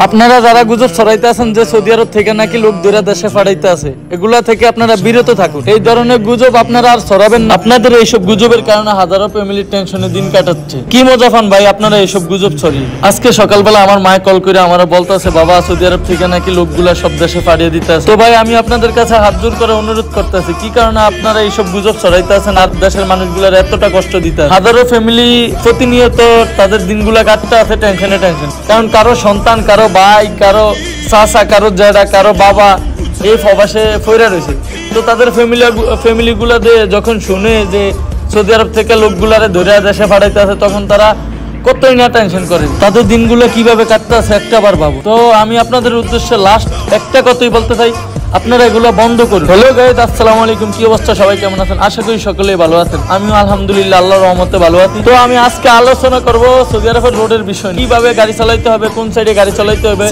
আপনারা যারা গুজব ছড়াইতে আছেন যে সৌদি আরব থেকে নাকি লোক দূরে দেশে পাঠাইতে আছে, এগুলা থেকে আপনারা বিরত থাকুন। এই ধরনের গুজব আপনারা আর ছড়াবেন না। আপনাদের এইসব গুজবের কারণে হাজারো ফ্যামিলির টেনশনে দিন কাটাচ্ছে। কি মজা পান ভাই আপনারা এইসব গুজব ছড়িয়ে? আজকে সকালবেলা আমার মায়ে কল করে আমার বলতেছে, বাবা সৌদি আরব থেকে নাকি লোকগুলা সব দেশে পাঠিয়ে দিতে আছে। তো ভাই আমি আপনাদের কাছে হাত জোর করে অনুরোধ করতেছি, কি কারণে আপনারা এইসব গুজব ছড়াইতে আছেন আর দেশের মানুষগুলার এতটা কষ্ট দিতে? হাজারো ফ্যামিলি প্রতিনিয়ত তাদের দিনগুলা কাটতে আছে টেনশন। কারণ কারো সন্তান, কারো ভাই, কারো চাচা, কারো জেঠা, কারো বাবা এই প্রবাসে ফইরা রয়েছে। তো তাদের ফ্যামিলিগুলা যখন শুনে যে সৌদি আরব থেকে লোকগুলারে ধরে দেশে পাঠাইতে আছে, তখন তারা কতই না টেনশন করে। তাদের দিনগুলো কিভাবে কাটতে আছে একটাবার ভাবো। তো আমি আপনাদের উদ্দেশ্যে লাস্ট একটা কথাই বলতে চাই, আপনারা এগুলো বন্ধ করুন। হ্যালো গাইস, আসসালামু আলাইকুম। কি অবস্থা, সবাই কেমন আছেন? আশা করি সকলেই ভালো আছেন। আমিও আলহামদুলিল্লাহ আল্লাহর রহমতে ভালো আছি। তো আমি আজকে আলোচনা করব সৌদি আরবের রোডের বিষয়, কিভাবে গাড়ি চালাইতে হবে, কোন সাইডে গাড়ি চালাইতে হবে,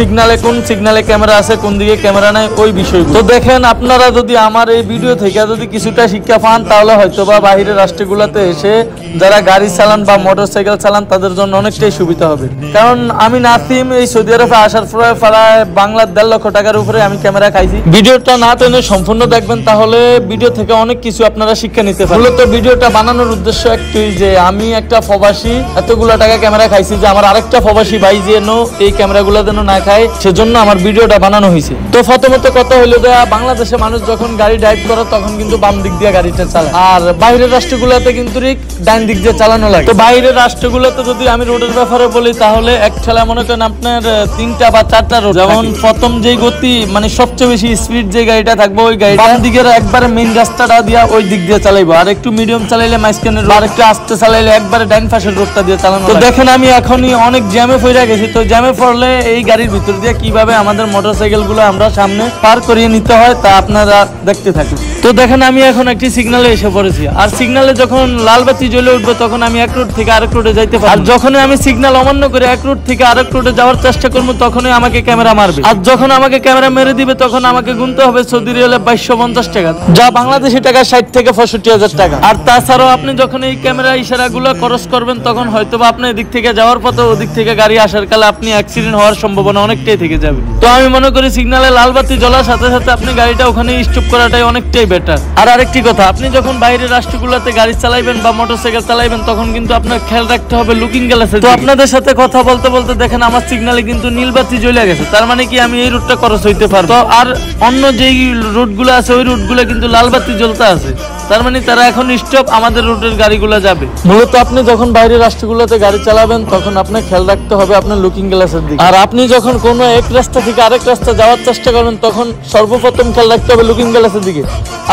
কোন সিগনালে ক্যামেরা আছে, কোন দিকে ক্যামেরা নাই, ওই বিষয়গুলো। তো দেখেন, আপনারা যদি আমার এই ভিডিও থেকে যদি কিছুটা শিক্ষা পান, তাহলে হয়তো বা বাহিরের রাষ্ট্রগুলোতে এসে যারা গাড়ি চালান বা মোটরসাইকেল চালান তাদের জন্য অনেকটাই সুবিধা হবে। কারণ আমি নাসিম এই সৌদি আরবে আসার পরে প্রায় বাংলার 1.5 লক্ষ টাকার উপরে আমি ক্যামেরা খাইছি। ভিডিওটা না টেনে সম্পূর্ণ দেখবেন, তাহলে ভিডিও থেকে অনেক কিছু আপনারা শিক্ষা নিতে পারবেন। মূলত ভিডিওটা বানানোর উদ্দেশ্য একটাই, যে আমি একটা প্রবাসী এতগুলো টাকা ক্যামেরা খাইছি, যে আমার আরেকটা প্রবাসী ভাই যেন এই ক্যামেরাগুলো যেন না খায়, সেজন্য আমার ভিডিওটা বানানো হয়েছে। তো প্রথমত কথা হইলো যে বাংলাদেশে মানুষ যখন গাড়ি ড্রাইভ করে তখন কিন্তু বাম দিক দিয়ে গাড়িটা চালায়, আর বাইরের রাষ্ট্রগুলোতে কিন্তু ডান দিক দিয়ে চালানো লাগে। তো বাইরের রাষ্ট্রগুলোতে যদি আমি রোডের ব্যাপারে বলি, তাহলে এক ঠেলা মনে করেন আপনার 3টা বা 4টা রোড। যেমন প্রথম যেই গতি মানে সবচেয়ে বেশি স্পিড যে গাড়িটা থাকবে, ওই গাড়ি বাম দিকের একবারে মেইন রাস্তাটা দিয়া ওই দিক দিয়ে চালাইবো, আর একটু মিডিয়াম চালাইলে মাঝখানের রোড, আর একটু আস্তে চালাইলে একবারে ডাইন পাশের রোডটা দিয়ে চালানো। তো দেখেন আমি এখনই অনেক জ্যামে পড়ে গেছি। তো জ্যামে পড়লে এই গাড়ির ভিতর দিয়ে কিভাবে আমাদের মোটরসাইকেল গুলো আমরা সামনে পার করিয়ে নিতে হয় তা আপনারা দেখতে থাকুন। তো দেখেন আমি এখন একটি সিগনালে এসে পড়েছি, আর সিগনালে যখন লাল বাতি জ্বলে উঠবে তখন আমি এক রোড থেকে আরেক রোডে যাইতে পারবো। আর যখনই আমি সিগন্যাল অমান্য করে এক রোড থেকে আরেক রোডে যাওয়ার চেষ্টা করবো, তখনই আমাকে ক্যামেরা মারবে। আর যখন আমাকে ক্যামেরা মেরে দিবে, তখন আমাকে গুনতে হবে সৌদি রিয়ালে 2250 টাকা, যা বাংলাদেশি টাকা 60 থেকে 65,000 টাকা। আর তাছাড়াও আপনি যখন এই ক্যামেরা ইশারাগুলো ক্রস করবেন, তখন হয়তোবা আপনি এদিক থেকে যাওয়ার পথে ওদিক থেকে গাড়ি আসার কালে আপনি অ্যাক্সিডেন্ট হওয়ার সম্ভাবনা অনেকটাই থেকে যাবে। তো আমি মনে করি সিগন্যালে লাল বাতি জ্বলার সাথে সাথে আপনি গাড়িটা ওখানে স্টপ করাটাই অনেকটাই বেটার। আর আরেকটি কথা, আপনি যখন বাইরের রাষ্ট্রগুলোতে গাড়ি চালাইবেন বা মোটরসাইকেল চালাইবেন, তখন কিন্তু আপনার খেয়াল রাখতে হবে লুকিং গ্লাসে। তো আপনাদের সাথে কথা বলতে বলতে দেখেন আমার সিগন্যালে কিন্তু নীল বাতি জ্বলে গেছে, তার মানে কি আমি এই রুটটা ক্রস হইতে পারবো। আর অন্য যেই রুটগুলো আছে ওই রুটগুলো কিন্তু লাল বাতি জ্বলতে আছে, তার মানে তারা এখন স্টপ, আমাদের রুটের গাড়িগুলো যাবে। মূলত আপনি যখন বাইরের রাষ্ট্রগুলোতে গাড়ি চালাবেন, তখন আপনার খেয়াল রাখতে হবে আপনার লুকিং গ্লাসের দিকে। আর আপনি যখন কোনো এক রাস্তা থেকে আরেক রাস্তা যাওয়ার চেষ্টা করবেন, তখন সর্বপ্রথম খেয়াল রাখতে হবে লুকিং গ্লাসের দিকে।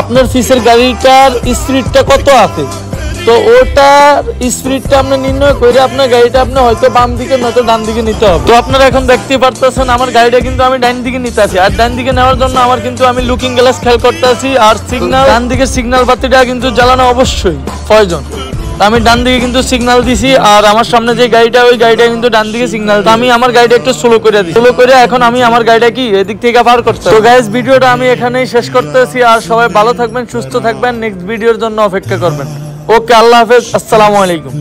আপনার পিছের গাড়িটার স্পিডটা কত আছে, তো ওটার স্পিডটা আপনি নির্ণয় করে আপনার গাড়িটা আপনি হয়তো বাম দিকে নয়তো ডান দিকে নিতে হবে। তো আপনারা এখন দেখতে পারতেছেন আমার গাড়িটা কিন্তু আমি ডান দিকে নিতে আছি, আর ডান দিকে নেওয়ার জন্য আমার কিন্তু আমি লুকিং গ্লাস খেয়াল করতে আছি, আর সিগন্যাল ডান দিকে সিগন্যাল বাতিটা কিন্তু জ্বালানো অবশ্যই প্রয়োজন। আমি ডান দিকে কিন্তু সিগন্যাল দিছি, আর আমার সামনে যে গাড়িটা ওই গাড়িটা কিন্তু ডান দিকে সিগন্যাল। আমি আমার গাড়িটা একটু স্লো করে দিই, স্লো করে এখন আমি আমার গাড়িটা কি এদিক থেকে পার করতে। তো গাইস, ভিডিওটা আমি এখানেই শেষ করতেছি, আর সবাই ভালো থাকবেন, সুস্থ থাকবেন, নেক্সট ভিডিওর জন্য অপেক্ষা করবেন। ওকে, আল্লাহ হাফেজ, আসসালামু আলাইকুম।